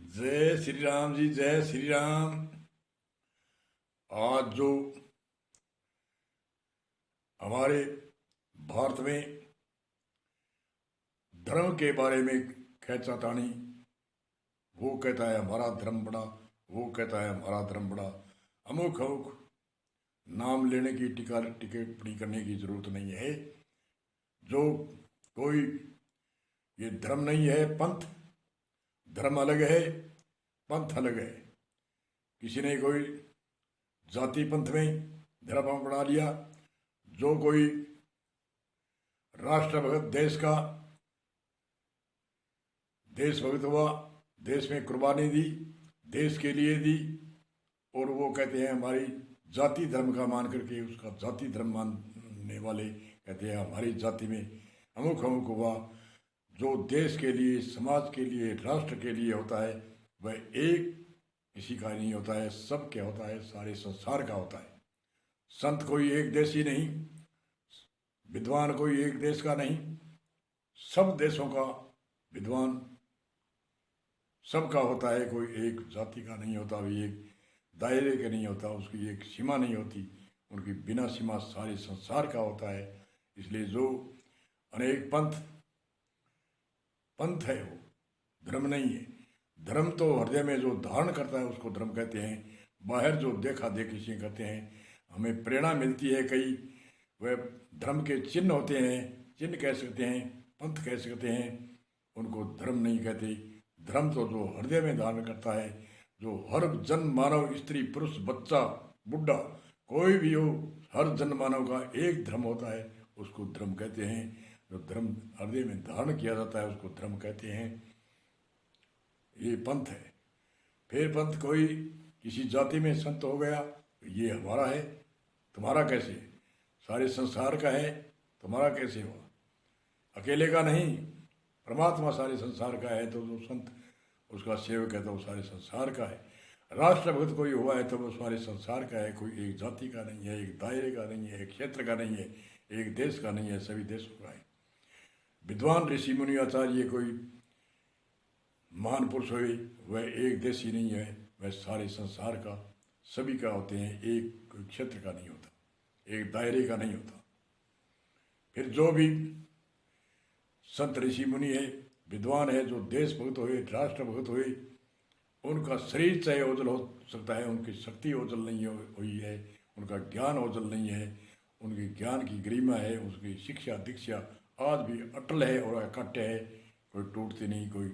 जय श्री राम जी, जय श्री राम। आज जो हमारे भारत में धर्म के बारे में खैंचातानी, वो कहता है हमारा धर्म बड़ा, वो कहता है हमारा धर्म बड़ा। अमुक अमुक नाम लेने की टिका टिप्पणी करने की जरूरत नहीं है। जो कोई ये धर्म नहीं है, पंथ। धर्म अलग है, पंथ अलग है। किसी ने कोई जाति पंथ में धर्म बना लिया। जो कोई राष्ट्रभक्त देशभक्त हुआ, देश में कुर्बानी दी, देश के लिए दी, और वो कहते हैं हमारी जाति धर्म का मान करके, उसका जाति धर्म मानने वाले कहते हैं हमारी जाति में अमुक अमुक हुआ। जो देश के लिए, समाज के लिए, राष्ट्र के लिए होता है वह एक किसी का नहीं होता है, सब क्या होता है, सारे संसार का होता है। संत कोई एक देशी नहीं, विद्वान कोई एक देश का नहीं, सब देशों का विद्वान सबका होता है। कोई एक जाति का नहीं होता, भी एक दायरे का नहीं होता, उसकी एक सीमा नहीं होती, उनकी बिना सीमा सारे संसार का होता है। इसलिए जो अनेक पंथ है वो धर्म नहीं है। धर्म तो हृदय में जो धारण करता है उसको धर्म कहते हैं। बाहर जो देखा देखी से कहते हैं, हमें प्रेरणा मिलती है कई, वह धर्म के चिन्ह होते हैं, चिन्ह कह सकते हैं, पंथ कह सकते हैं, उनको धर्म नहीं कहते। धर्म तो जो हृदय में धारण करता है, जो हर जन मानव, स्त्री पुरुष बच्चा बुढ़ा कोई भी हो, हर जन मानव का एक धर्म होता है, उसको धर्म कहते हैं। जो धर्म हृदय में धारण किया जाता है उसको धर्म कहते हैं। ये पंथ है। फिर पंथ कोई किसी जाति में संत हो गया, ये हमारा है, तुम्हारा कैसे? सारे संसार का है, तुम्हारा कैसे हुआ? अकेले का नहीं, परमात्मा सारे संसार का है, तो जो संत उसका सेवक है तो वो सारे संसार का है। राष्ट्रभक्त कोई हुआ है तो वो सारे संसार का है, कोई एक जाति का नहीं है, एक दायरे का नहीं है, एक क्षेत्र का नहीं है, एक देश का नहीं है, सभी देशों का है। विद्वान ऋषि मुनि आचार्य कोई महान पुरुष हुए, वह एक देशी नहीं है, वह सारे संसार का सभी का होते हैं, एक क्षेत्र का नहीं होता, एक दायरे का नहीं होता। फिर जो भी संत ऋषि मुनि है, विद्वान है, जो देश भक्त हुए, राष्ट्र भक्त हुए, उनका शरीर चाहे ओझल हो सकता है, उनकी शक्ति ओझल नहीं हुई है, उनका ज्ञान ओझल नहीं है, उनके ज्ञान की गरिमा है, उसकी शिक्षा दीक्षा आज भी अटल है और अकट्ट है, कोई टूटती नहीं, कोई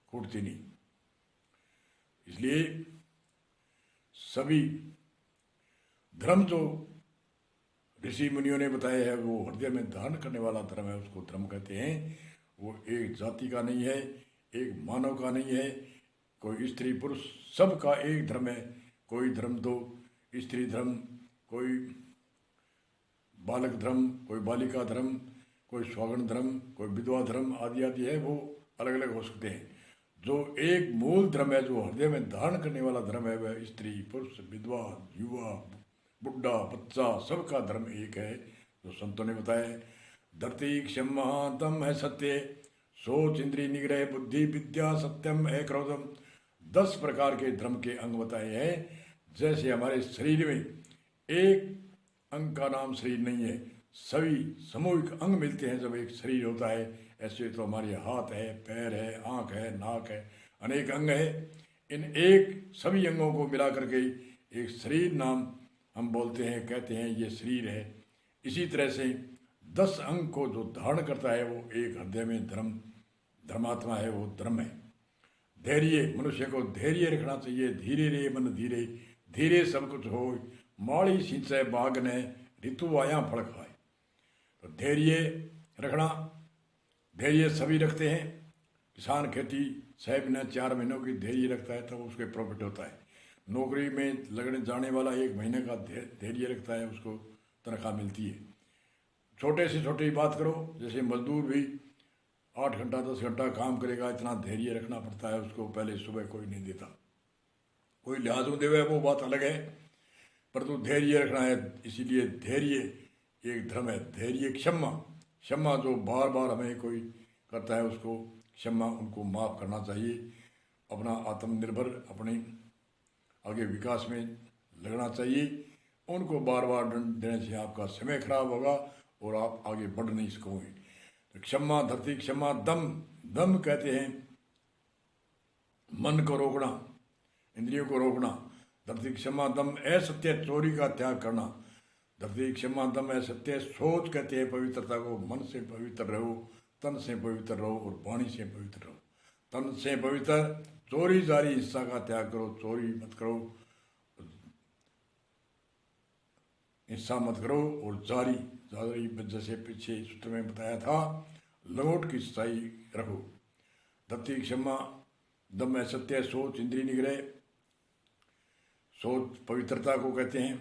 फूटती नहीं। इसलिए सभी धर्म जो ऋषि मुनियों ने बताया है वो हृदय में धारण करने वाला धर्म है, उसको धर्म कहते हैं। वो एक जाति का नहीं है, एक मानव का नहीं है, कोई स्त्री पुरुष सबका एक धर्म है। कोई धर्म दो स्त्री धर्म, कोई बालक धर्म, कोई बालिका धर्म, कोई स्वागण धर्म, कोई विधवा धर्म आदि आदि है, वो अलग अलग हो सकते हैं। जो एक मूल धर्म है, जो हृदय में धारण करने वाला धर्म है, वह स्त्री पुरुष विधवा युवा बुढ़ा बच्चा सबका धर्म एक है, जो संतों ने बताया है। धरती क्षमा दम है सत्य, सोच इंद्रिय निग्रह बुद्धि विद्या सत्यम है क्रोधम। 10 प्रकार के धर्म के अंग बताए हैं। जैसे हमारे शरीर में एक अंग का नाम शरीर नहीं है, सभी सामूहिक अंग मिलते हैं जब एक शरीर होता है, ऐसे तो हमारे हाथ है, पैर है, आँख है, नाक है, अनेक अंग है। इन एक सभी अंगों को मिला करके एक शरीर नाम हम बोलते हैं, कहते हैं ये शरीर है। इसी तरह से 10 अंग को जो धारण करता है वो एक हृदय में धर्मात्मा है, वो धर्म है। धैर्य, मनुष्य को धैर्य रखना चाहिए। धीरे रे मन धीरे, धीरे सब कुछ हो, माड़ी सिंचय बाग ने ऋतु आया फल खाए। तो धैर्य रखना, धैर्य सभी रखते हैं। किसान खेती 6 महीने 4 महीनों की धैर्य रखता है तब तो उसके प्रॉफिट होता है। नौकरी में लगने जाने वाला 1 महीने का धैर्य रखता है, उसको तनख्वाह मिलती है। छोटे से छोटी बात करो, जैसे मजदूर भी 8 घंटा 10 घंटा काम करेगा, इतना धैर्य रखना पड़ता है उसको, पहले सुबह कोई नहीं देता, कोई लिहाज में देवे वो बात अलग है, परंतु धैर्य रखना है। इसीलिए धैर्य एक धर्म है। धैर्य क्षमा जो बार बार हमें कोई करता है उसको क्षमा, उनको माफ़ करना चाहिए। अपना आत्मनिर्भर अपने आगे विकास में लगना चाहिए। उनको बार बार दंड देने से आपका समय खराब होगा और आप आगे बढ़ नहीं सकोगे। तो क्षमा धरती क्षमा दम, दम कहते हैं मन को रोकना, इंद्रियों को रोकना। धरती क्षमा दम असत्य चोरी का त्याग करना। धरती क्षमा दम असत्य सोच कहते हैं पवित्रता को। मन से पवित्र रहो, तन से पवित्र रहो और वाणी से पवित्र रहो। तन से पवित्र, चोरी जारी हिस्सा का त्याग करो, चोरी मत करो, हिस्सा मत करो। और जारी जारी जैसे पीछे सूत्र में बताया था, लंगोट की सच्चाई रखो। धरती क्षमा दम है सत्य सोच इंद्रिय निग्रह। सोच पवित्रता को कहते हैं।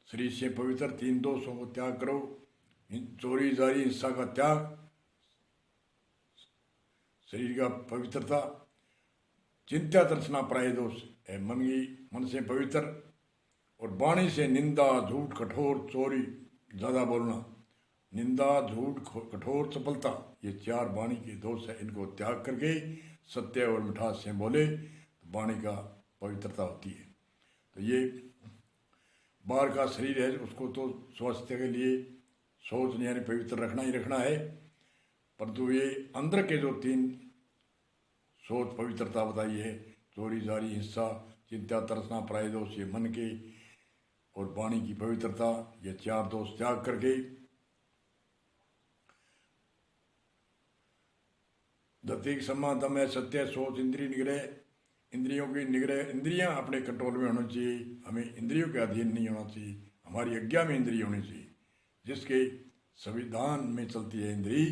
शरीर से पवित्र, 3 दोषों को त्याग करो, चोरी जारी हिंसा का त्याग, शरीर का पवित्रता। चिंता तर्सना प्राय दोष है मन से पवित्र। और वाणी से निंदा झूठ कठोर चोरी ज़्यादा बोलना। निंदा झूठ कठोर चपलता, ये 4 वाणी के दोष है। इनको त्याग करके सत्य और मिठास से बोले तो वाणी का पवित्रता होती है। तो ये बाहर का शरीर है उसको तो स्वास्थ्य के लिए सोच यानी पवित्र रखना ही रखना है, परंतु ये अंदर के जो 3 सोच पवित्रता बताई है, चोरी जारी हिंसा चिंता तरसना प्राय दोष, ये मन के और वाणी की पवित्रता, ये 4 दोष त्याग करके धरती क्षमा दम है सत्य सोच इंद्रिय निग्रह। इंद्रियों की निग्रह, इंद्रियां अपने कंट्रोल में होनी चाहिए। हमें इंद्रियों के अधीन नहीं होना चाहिए। हमारी आज्ञा में इंद्रिय होनी चाहिए। जिसके संविधान में चलती है इंद्रिय,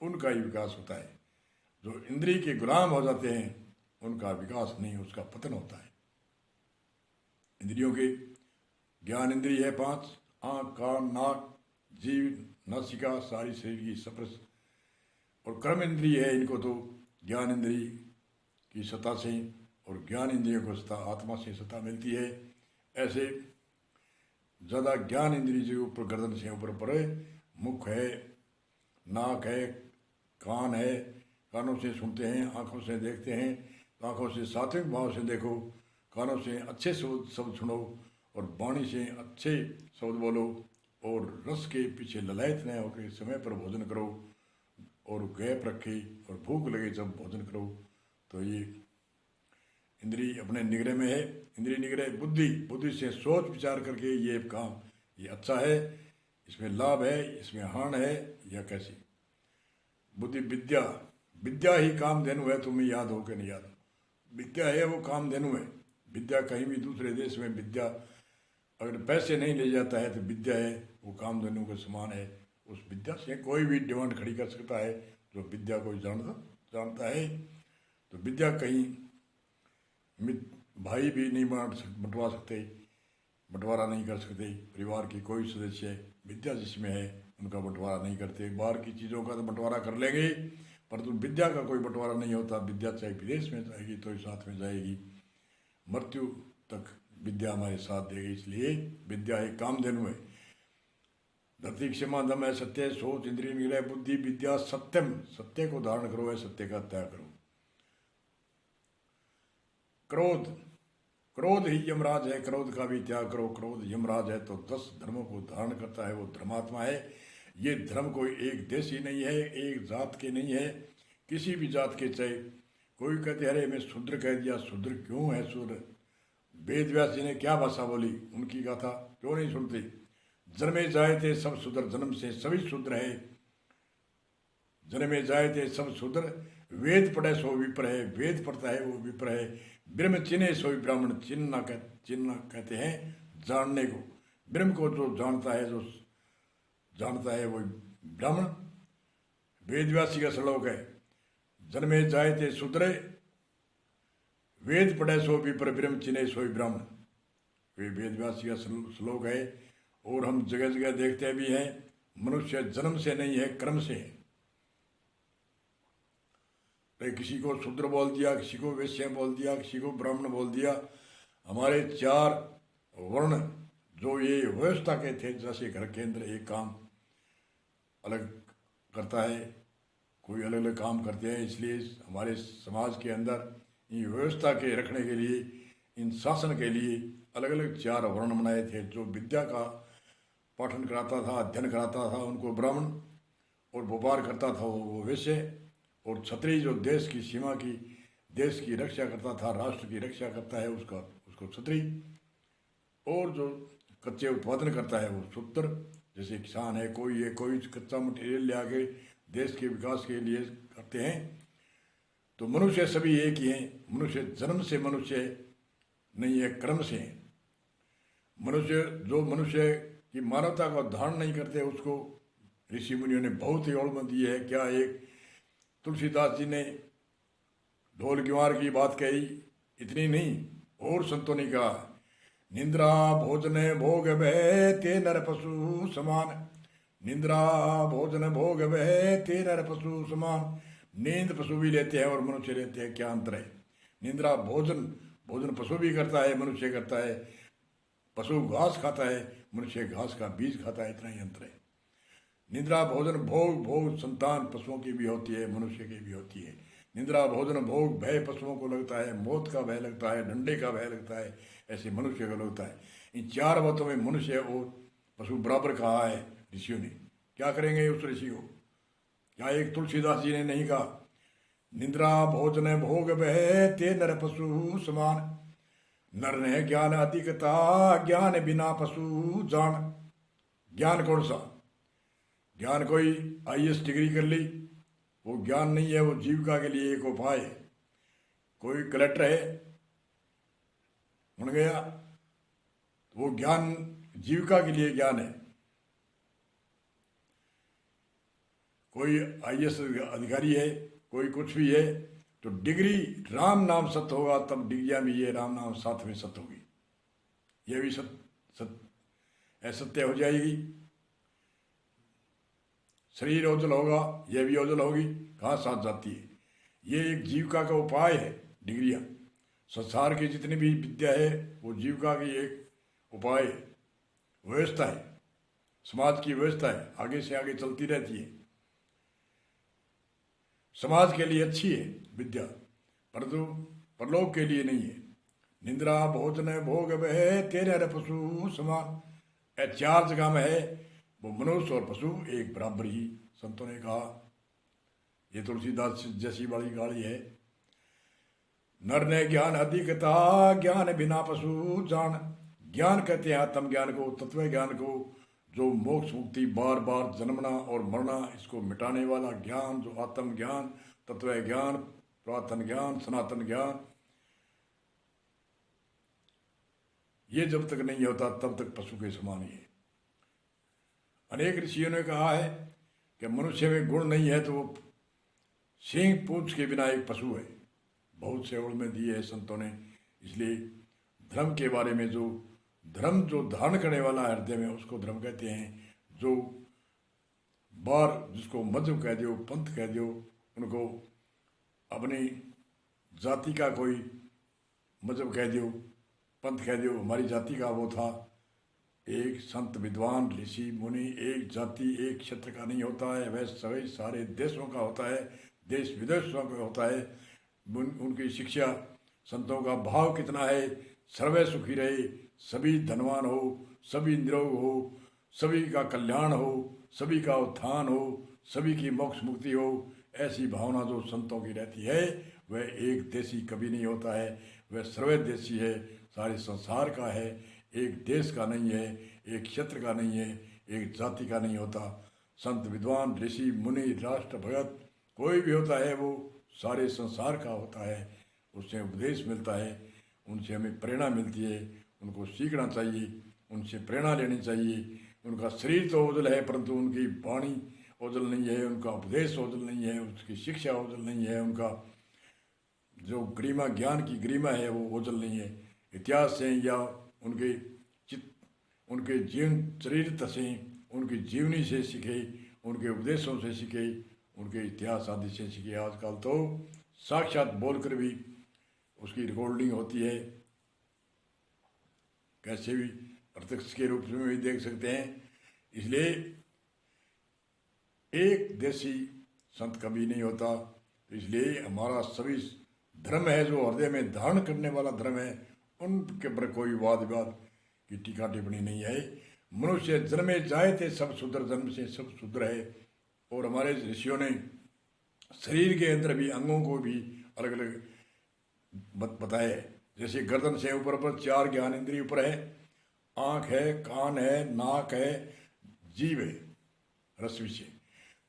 उनका ही विकास होता है। जो इंद्रिय के गुलाम हो जाते हैं उनका विकास नहीं, उसका पतन होता है। इंद्रियों के ज्ञान इंद्रिय है 5, आँख कान नाक जीव नासिका सारी शरीर की स्पर्श। और कर्म इंद्रिय है, इनको तो ज्ञान इंद्रिय की सत्ता से और ज्ञान इंद्रियों को सत्ता आत्मा से सत्ता मिलती है। ऐसे ज़्यादा ज्ञान इंद्रिय से ऊपर गर्दन से ऊपर पड़े, मुख है, नाक है, कान है, कानों से सुनते हैं, आँखों से देखते हैं, आँखों से सात्विक भाव से देखो, कानों से अच्छे शब्द सुनो और वाणी से अच्छे शब्द बोलो। और रस के पीछे ललायत न होकर समय पर भोजन करो और गैप रखे और भूख लगे जब भोजन करो। तो ये इंद्रिय अपने निग्रह में है। इंद्रिय निग्रह बुद्धि, बुद्धि से सोच विचार करके ये काम ये अच्छा है, इसमें लाभ है, इसमें हानि है या कैसी। बुद्धि विद्या, विद्या ही कामधेनु है, तुम्हें याद हो कि नहीं याद हो। विद्या है वो कामधेनु है। विद्या कहीं भी दूसरे देश में विद्या अगर पैसे नहीं ले जाता है तो विद्या है वो कामधेनु के समान है। उस विद्या से कोई भी डिमांड खड़ी कर सकता है जो विद्या को जानता है। तो विद्या कहीं भाई भी नहीं बंटवा सकते, बंटवारा नहीं कर सकते। परिवार की कोई सदस्य विद्या जिसमें है उनका बंटवारा नहीं करते। बाहर की चीज़ों का तो बंटवारा कर लेंगे, परंतु विद्या का कोई बंटवारा नहीं होता। विद्या चाहे विदेश में जाएगी तो ही साथ में जाएगी, मृत्यु तक विद्या हमारे साथ देगी। इसलिए विद्या एक कामधेनु है। धरती क्षमा दम है सत्य सोच इंद्रिय निग्रह बुद्धि विद्या सत्यम, सत्य को धारण करो है, सत्य का त्याग करो। क्रोध, क्रोध ही यमराज है, क्रोध का भी त्याग करो। क्रोध यमराज है तो 10 धर्मों को धारण करता है, वो धर्मात्मा है। ये धर्म कोई एक देश ही नहीं है, एक जात के नहीं है, किसी भी जात के। चाहे कोई कहते अरे मैं शूद्र कह दिया, शूद्र क्यों है शूद्र? वेद व्यास जी ने क्या भाषा बोली, उनकी गाथा क्यों नहीं सुनते? जन्मे जाए थे सब शूद्र, जन्म से सभी शूद्र है। जन्मे जाए थे सब शूद्र, वेद पढ़े सो विप्र है, वेद पढ़ता है वो विप्र है। ब्रह्म चिन्हे सो ब्राह्मण, चिन्ह कहते हैं जानने को। ब्रह्म को जो जानता है, जो जानता है वो ब्राह्मण। वेदव्यासी का श्लोक है, जन्मे जाए थे शूद्र, वेद पढ़े सो विप्र, ब्रह्म चिन्हे सो ब्राह्मण। वे वेदव्यासी का श्लोक है। और हम जगह जगह देखते भी हैं मनुष्य जन्म से नहीं है, कर्म से है। तो किसी को शूद्र बोल दिया, किसी को वैश्य बोल दिया, किसी को ब्राह्मण बोल दिया। हमारे 4 वर्ण जो ये व्यवस्था के थे, जैसे घर के अंदर एक काम अलग करता है, कोई अलग अलग काम करते हैं। इसलिए हमारे समाज के अंदर इन व्यवस्था के रखने के लिए, इन शासन के लिए अलग अलग 4 वर्ण बनाए थे। जो विद्या का पाठन कराता था, अध्ययन कराता था, उनको ब्राह्मण, और व्यापार करता था वो वैश्य, और क्षत्रिय जो देश की सीमा की, देश की रक्षा करता था, राष्ट्र की रक्षा करता है, उसको क्षत्रिय, और जो कच्चे उत्पादन करता है वो शूद्र। जैसे किसान है, कोई कच्चा मटेरियल ले आके देश के विकास के लिए करते हैं। तो मनुष्य सभी एक ही हैं। मनुष्य जन्म से मनुष्य नहीं है, कर्म से है। मनुष्य की मानवता को धारण नहीं करते, उसको ऋषि मुनियों ने बहुत ही ओर दी है। क्या एक तुलसीदास जी ने ढोल ग्वार की बात कही, इतनी नहीं, और संतों ने कहा, निंद्रा भोजन भोग भय ते नर पशु समान। निंद्रा भोजन भोग भय ते नर पशु समान। नींद पशु भी लेते हैं और मनुष्य लेते हैं, क्या अंतर है? निंद्रा भोजन पशु भी करता है, मनुष्य करता है। पशु घास खाता है, मनुष्य घास का बीज खाता है, इतना ही अंतर है। निंद्रा भोजन भोग संतान पशुओं की भी होती है, मनुष्य की भी होती है। निंद्रा भोजन भोग भय पशुओं को लगता है, मौत का भय लगता है, डंडे का भय लगता है, ऐसे मनुष्य को लगता है। इन 4 बातों में मनुष्य और पशु बराबर कहा है ऋषियों ने। क्या करेंगे उस ऋषि को? क्या एक तुलसीदास जी ने नहीं कहा, निंद्रा भोजन भोग भय ते नर पशु समान। नर ने ज्ञान अधिकता, ज्ञान बिना पशु जान। ज्ञान कौन सा? ज्ञान कोई IAS डिग्री कर ली, वो ज्ञान नहीं है, वो जीविका के लिए एक उपाय है। कोई कलेक्टर है बन गया, तो वो ज्ञान जीविका के लिए ज्ञान है। कोई IAS अधिकारी है, कोई कुछ भी है, तो डिग्री राम नाम सत्य होगा, तब डिग्रियां भी ये राम नाम साथ में सत्य होगी, ये भी असत्य हो जाएगी। शरीर ओझल होगा, यह भी ओझल होगी, कहाँ साथ जाती है? ये एक जीविका का उपाय है। डिग्रियां संसार की जितनी भी विद्या है वो जीविका की एक उपाय है, व्यवस्था है, समाज की व्यवस्था है, आगे से आगे चलती रहती है। समाज के लिए अच्छी है विद्या, परंतु परलोक के लिए नहीं है। निंद्रा भोजन भोग भय तेरे नर पशु समान। 4 जगह में है, वो मनुष्य और पशु एक बराबर ही संतों ने कहा। ये तुलसीदास जैसी वाली गाली है। नर ने ज्ञान अधिकता, ज्ञान बिना पशु जान। ज्ञान कहते हैं आत्म ज्ञान को, तत्व ज्ञान को, जो मोक्ष मुक्ति, बार बार जन्मना और मरना, इसको मिटाने वाला ज्ञान, जो आत्म ज्ञान, तत्व ज्ञान, पुरातन ज्ञान, सनातन ज्ञान, ये जब तक नहीं होता तब तक पशु के समान ही है। अनेक ऋषियों ने कहा है कि मनुष्य में गुण नहीं है तो वो सींग पूंछ के बिना एक पशु है। बहुत से ओर में दिए है संतों ने। इसलिए धर्म के बारे में, जो धारण करने वाला है हृदय में, उसको धर्म कहते हैं। जो जिसको मजहब कह दो, पंथ कह दो, उनको अपनी जाति का कोई मजहब कह दो, पंथ कह दो। हमारी जाति का वो था, एक संत विद्वान ऋषि मुनि, एक जाति एक क्षेत्र का नहीं होता है, वह सभी सारे देशों का होता है, देश विदेशों का होता है। उनकी शिक्षा, संतों का भाव कितना है, सर्वे सुखी रहे, सभी धनवान हो, सभी निरोग हो, सभी का कल्याण हो, सभी का उत्थान हो, सभी की मोक्ष मुक्ति हो, ऐसी भावना जो संतों की रहती है, वह एक देशी कभी नहीं होता है, वह सर्वदेशी है, सारे संसार का है, एक देश का नहीं है, एक क्षेत्र का नहीं है, एक जाति का नहीं होता। संत विद्वान ऋषि मुनि राष्ट्र भगत कोई भी होता है, वो सारे संसार का होता है। उससे उपदेश मिलता है, उनसे हमें प्रेरणा मिलती है, उनको सीखना चाहिए, उनसे प्रेरणा लेनी चाहिए। उनका शरीर तो ओझल है, परंतु उनकी वाणी ओझल नहीं है, उनका उपदेश ओझल नहीं है, उसकी शिक्षा ओझल नहीं है, उनका जो गरिमा, ज्ञान की गरिमा है, वो ओझल नहीं है। इतिहास से या उनके जीवन चरित्र से, उनकी जीवनी से सीखे, उनके उपदेशों से सीखे, उनके इतिहास आदि से सीखे। आजकल तो साक्षात बोलकर भी उसकी रिकॉर्डिंग होती है, कैसे भी प्रत्यक्ष के रूप में भी देख सकते हैं। इसलिए एक देशी संत कभी नहीं होता। तो इसलिए हमारा सभी धर्म है जो हृदय में धारण करने वाला धर्म है, उनके पर कोई वाद विवाद की टीका टिप्पणी नहीं है। मनुष्य जन्मे जाए थे सब शुद्र, जन्म से सब शुद्र है। और हमारे ऋषियों ने शरीर के अंदर भी अंगों को भी अलग अलग बताया है। जैसे गर्दन से ऊपर पर 4 ज्ञान इंद्रिय ऊपर है, आँख है, कान है, नाक है, जीव है, रस विषय।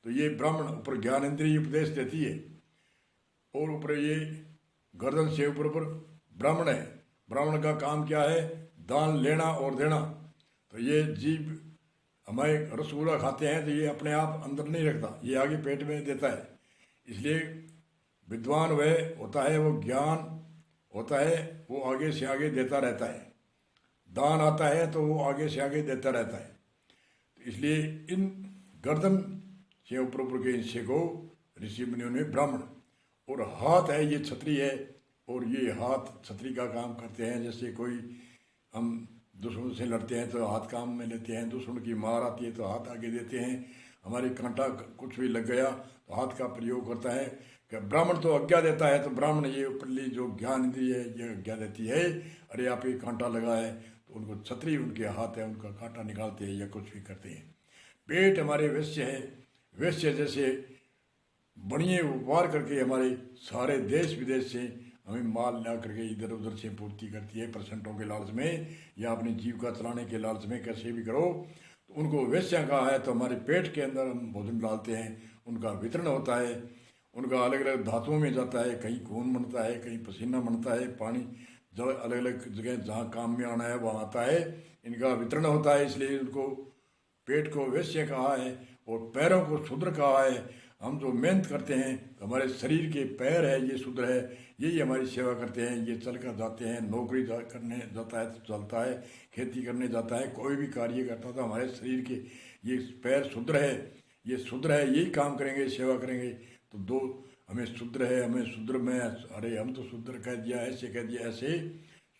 तो ये ब्राह्मण ऊपर ज्ञान इंद्रिय उपदेश देती है, और ऊपर ये गर्दन से ऊपर पर ब्राह्मण है। ब्राह्मण का काम क्या है? दान लेना और देना। तो ये जीव हमारे रसगुल्ला खाते हैं तो ये अपने आप अंदर नहीं रखता, ये आगे पेट में देता है। इसलिए विद्वान वह होता है, वो ज्ञान होता है, वो आगे से आगे देता रहता है। दान आता है तो वो आगे से आगे देता रहता है। तो इसलिए इन गर्दन से ऊपर ऊपर के हिस्से को ऋषि मुनियों ने ब्राह्मण, और हाथ है ये क्षत्रिय है, और ये हाथ क्षत्रिय का काम करते हैं। जैसे कोई हम दुश्मन से लड़ते हैं तो हाथ काम में लेते हैं, दुश्मन की मार आती है तो हाथ आगे देते हैं, हमारे कांटा कुछ भी लग गया तो हाथ का प्रयोग करता है। कि ब्राह्मण तो आज्ञा देता है, तो ब्राह्मण ये ऊपरली जो ज्ञान इंद्रिय है ये आज्ञा देती है, अरे आप ये कांटा लगा है, तो उनको क्षत्रिय उनके हाथ है, उनका कांटा निकालते हैं या कुछ भी करते हैं। पेट हमारे वैश्य है, वैश्य जैसे बढ़िए व्यापार करके हमारे सारे देश विदेश से हमें माल ला करके इधर उधर से पूर्ति करती है, परसेंटों के लालच में या अपनी जीविका चलाने के लालच में, कैसे भी करो। तो उनको वैश्य कहा है। तो हमारे पेट के अंदर हम भोजन डालते हैं, उनका वितरण होता है, उनका अलग अलग धातुओं में जाता है, कहीं खून बनता है, कहीं पसीना बनता है, पानी जब अलग अलग जगह जहाँ काम में आना है वहाँ आता है, इनका वितरण होता है। इसलिए उनको पेट को वैश्य कहा है, और पैरों को शूद्र कहा है। हम जो मेहनत करते हैं, हमारे शरीर के पैर है ये शूद्र है, यही हमारी सेवा करते हैं। ये चल कर जाते हैं, नौकरी करने जाता है तो चलता है, खेती करने जाता है, कोई भी कार्य करता था, हमारे शरीर के ये पैर शूद्र है, ये शूद्र है, यही काम करेंगे, सेवा करेंगे। तो दो हमें शूद्र है, हमें शूद्र में, अरे हम तो शूद्र कह दिया, ऐसे कह दिया, ऐसे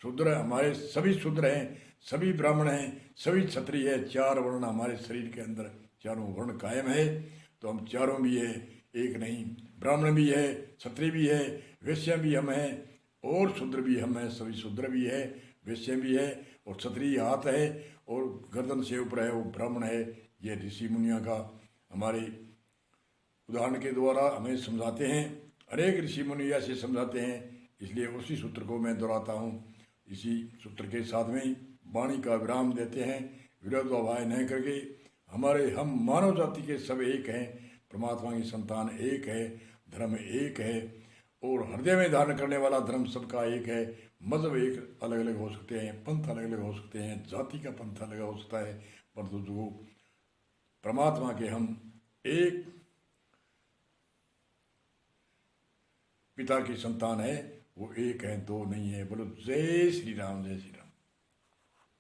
शूद्र हमारे सभी शूद्र हैं, सभी ब्राह्मण हैं, सभी क्षत्रिय है। 4 वर्ण हमारे शरीर के अंदर, चारों वर्ण कायम है। तो हम चारों भी है, एक नहीं। ब्राह्मण भी है, क्षत्रिय भी है, वैश्य भी हम हैं, और शूद्र भी हम हैं। सभी शूद्र भी है, वैश्य भी है, और क्षत्रिय हाथ है, और गर्दन से ऊपर है वो ब्राह्मण है। ये ऋषि मुनियों का हमारे उदाहरण के द्वारा हमें समझाते हैं। अनेक ऋषि मुनि ऐसे समझाते हैं, इसलिए उसी सूत्र को मैं दोहराता हूँ। इसी सूत्र के साथ में ही वाणी का विराम देते हैं। विरोधाभास न करके हम मानव जाति के सब एक हैं, परमात्मा की संतान एक है, धर्म एक है, और हृदय में धारण करने वाला धर्म सबका एक है। मजहब एक अलग अलग हो सकते हैं, पंथ अलग अलग हो सकते हैं, जाति का पंथ अलग हो सकता है, परंतु जो परमात्मा के हम एक पिता की संतान है, वो एक है, दो नहीं है। बोलो जय श्री राम, जय श्री राम।